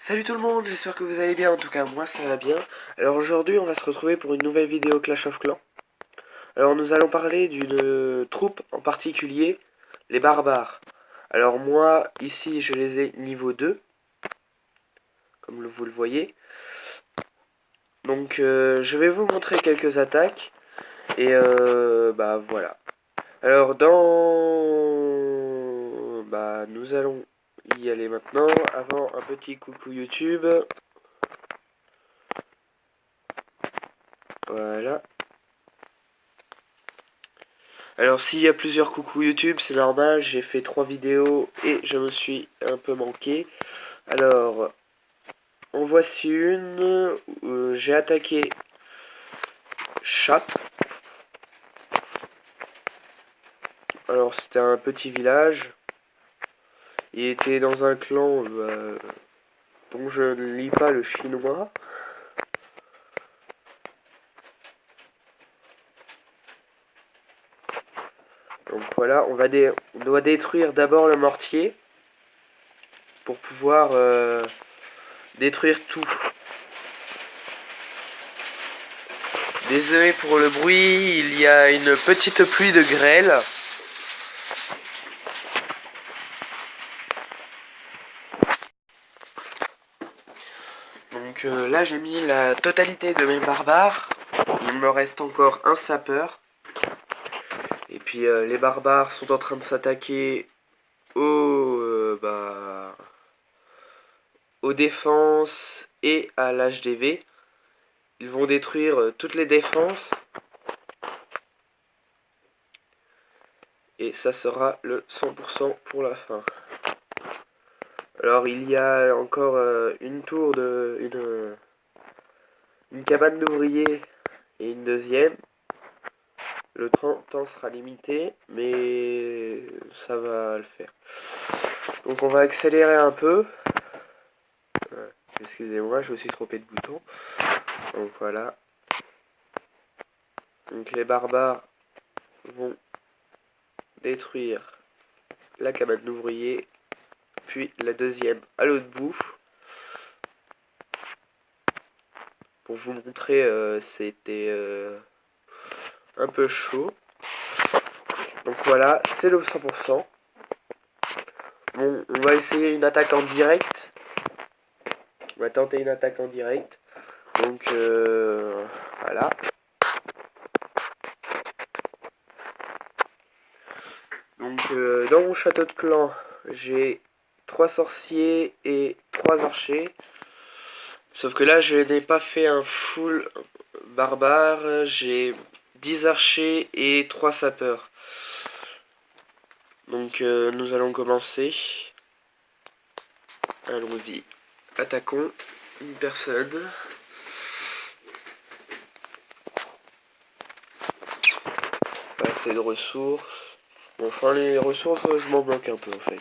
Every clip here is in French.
Salut tout le monde, j'espère que vous allez bien, en tout cas moi ça va bien. Alors aujourd'hui on va se retrouver pour une nouvelle vidéo Clash of Clans. Alors nous allons parler d'une troupe en particulier, les barbares. Alors moi ici je les ai niveau 2, comme vous le voyez. Donc je vais vous montrer quelques attaques et bah voilà. Alors nous allons y aller maintenant. Avant un petit coucou YouTube. Voilà. Alors s'il y a plusieurs coucou YouTube, c'est normal, j'ai fait 3 vidéos et je me suis un peu manqué. Alors, en voici une où j'ai attaqué Chat. Alors c'était un petit village. Il était dans un clan dont je ne lis pas le chinois. Donc voilà, on doit détruire d'abord le mortier pour pouvoir détruire tout. Désolé pour le bruit, il y a une petite pluie de grêle. Donc là j'ai mis la totalité de mes barbares. Il me reste encore un sapeur. Et puis les barbares sont en train de s'attaquer aux défenses et à l'HDV. Ils vont détruire toutes les défenses. Et ça sera le 100% pour la fin. Alors il y a encore une cabane d'ouvriers et une deuxième. Le temps sera limité, mais ça va le faire. Donc on va accélérer un peu. Excusez-moi, je me suis trompé de bouton. Donc voilà. Donc les barbares vont détruire la cabane d'ouvriers, puis la deuxième à l'autre bout. Pour vous montrer, c'était un peu chaud. Donc voilà, c'est le 100%. Bon, on va essayer une attaque en direct. On va tenter une attaque en direct. Donc voilà. Donc dans mon château de clan, j'ai 3 sorciers et 3 archers. Sauf que là, je n'ai pas fait un full barbare. J'ai 10 archers et 3 sapeurs. Donc nous allons commencer. Allons-y. Attaquons une personne. Pas assez de ressources. Bon, enfin les ressources, je m'en bloque un peu en fait.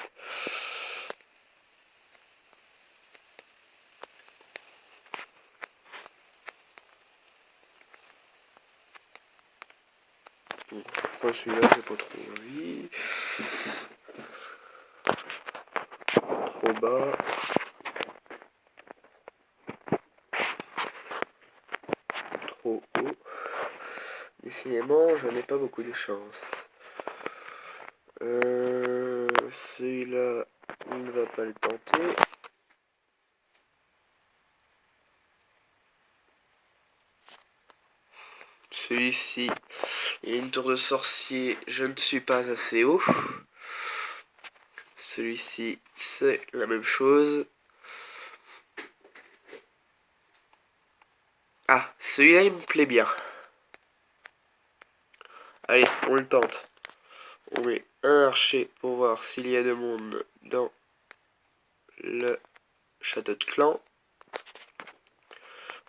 Bon, celui-là, j'ai pas trop envie. Trop bas. Trop haut. Décidément, je n'ai pas beaucoup de chance. Celui-là, il ne va pas le tenter. Celui-ci, il y a une tour de sorcier, je ne suis pas assez haut. Celui-ci, c'est la même chose. Ah, celui-là, il me plaît bien. Allez, on le tente. On met un archer pour voir s'il y a de monde dans le château de clan.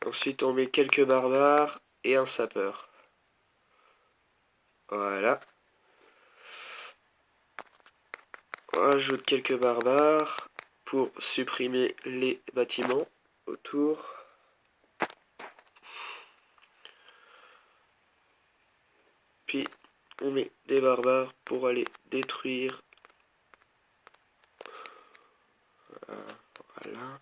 Ensuite, on met quelques barbares et un sapeur. Voilà. On rajoute quelques barbares pour supprimer les bâtiments autour. Puis on met des barbares pour aller détruire. Voilà.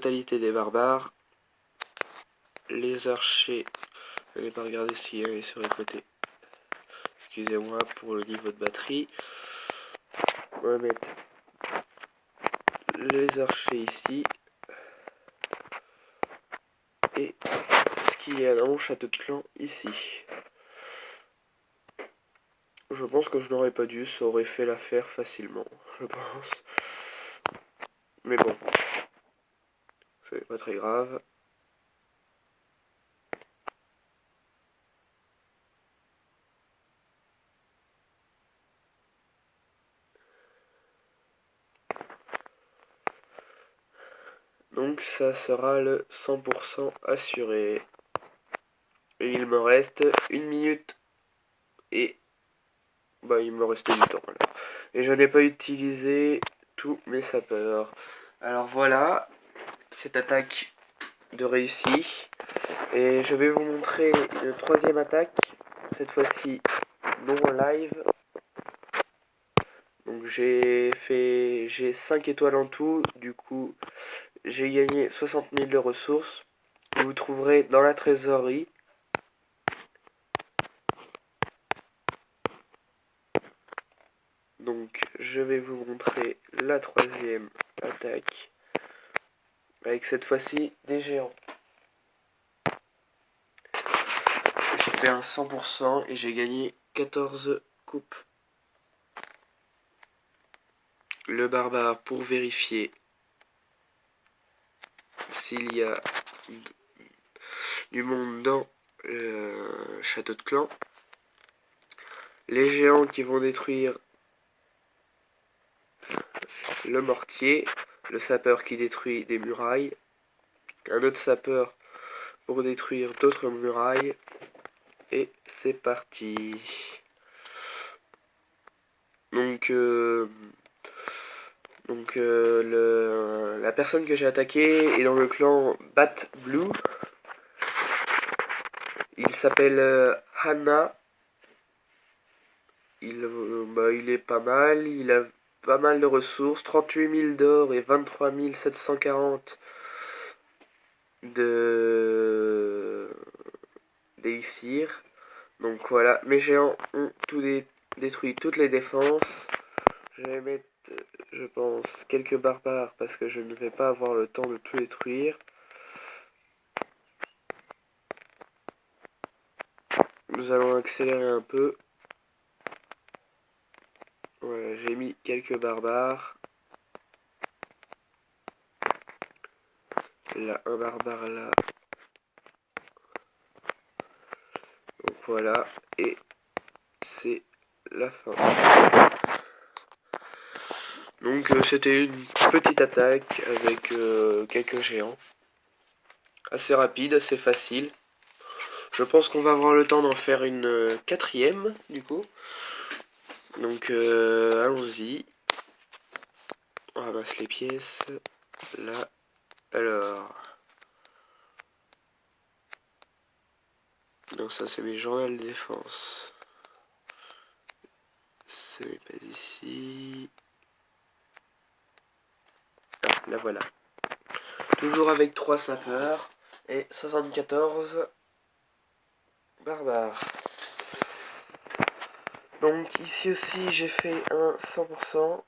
totalité des barbares. Les archers, je n'ai pas regardé s'il y avait sur les côtés. Excusez-moi pour le niveau de batterie. On va mettre les archers ici. Et ce qu'il y a dans mon château de clan ici. Je pense que je n'aurais pas dû, ça aurait fait l'affaire facilement, je pense. Mais bon, c'est pas très grave. Donc ça sera le 100% assuré. Et il me reste 1 minute et... Bah il me restait du temps là. Et je n'ai pas utilisé tous mes sapeurs. Alors voilà, cette attaque de réussi. Et je vais vous montrer une troisième attaque. Cette fois-ci non en live. Donc j'ai 5 étoiles en tout. Du coup j'ai gagné 60 000 de ressources. Que vous trouverez dans la trésorerie. Donc je vais vous montrer la troisième attaque. Avec cette fois-ci des géants. J'ai fait un 100% et j'ai gagné 14 coupes. Le barbare pour vérifier s'il y a du monde dans le château de clan. Les géants qui vont détruire le mortier. Le sapeur qui détruit des murailles. Un autre sapeur pour détruire d'autres murailles. Et c'est parti. Donc, la personne que j'ai attaquée est dans le clan Bat Blue. Il s'appelle Hannah. Il est pas mal. Il a pas mal de ressources. 38 000 d'or et 23 740 d'élixir. Donc voilà, mes géants ont détruit toutes les défenses. Je vais mettre, je pense, quelques barbares parce que je ne vais pas avoir le temps de tout détruire. Nous allons accélérer un peu. Voilà, j'ai mis quelques barbares. Là, un barbare là. Donc voilà, et c'est la fin. Donc c'était une petite attaque avec quelques géants. Assez rapide, assez facile. Je pense qu'on va avoir le temps d'en faire une quatrième, du coup. Donc allons-y. On ramasse les pièces. Là. Alors. Non, ça c'est mes journaux de défense. Ce n'est pas ici. Ah, là voilà. Toujours avec 3 sapeurs et 74 barbares. Donc ici aussi j'ai fait un 100%.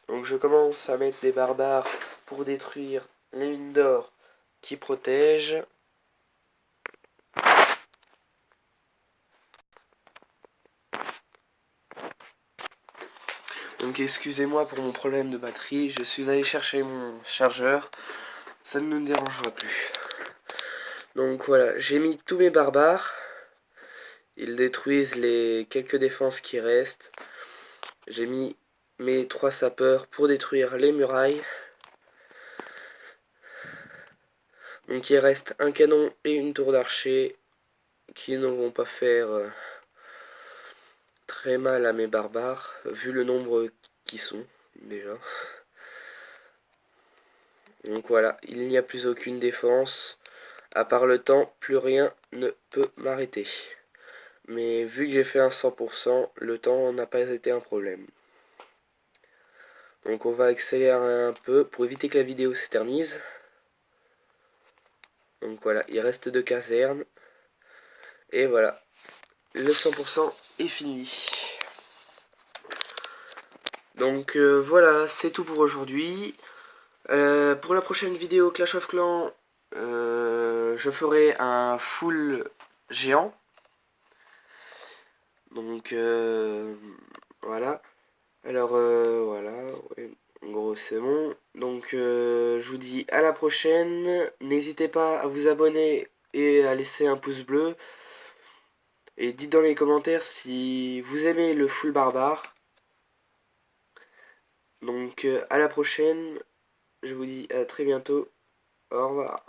Donc je commence à mettre des barbares pour détruire les mines d'or qui protègent. Donc excusez-moi pour mon problème de batterie, je suis allé chercher mon chargeur, ça ne nous dérangera plus. Donc voilà, j'ai mis tous mes barbares, ils détruisent les quelques défenses qui restent. J'ai mis mes 3 sapeurs pour détruire les murailles. Donc il reste un canon et une tour d'archer qui ne vont pas faire très mal à mes barbares, vu le nombre qui sont déjà. Donc voilà, il n'y a plus aucune défense. À part le temps, plus rien ne peut m'arrêter. Mais vu que j'ai fait un 100%, le temps n'a pas été un problème. Donc on va accélérer un peu pour éviter que la vidéo s'éternise. Donc voilà, il reste 2 casernes. Et voilà, le 100% est fini. Donc voilà, c'est tout pour aujourd'hui. Pour la prochaine vidéo Clash of Clans, je ferai un full géant. Donc voilà. Alors voilà, ouais, en gros c'est bon. Donc je vous dis à la prochaine. N'hésitez pas à vous abonner et à laisser un pouce bleu. Et dites dans les commentaires si vous aimez le full barbare. Donc à la prochaine. Je vous dis à très bientôt. Au revoir.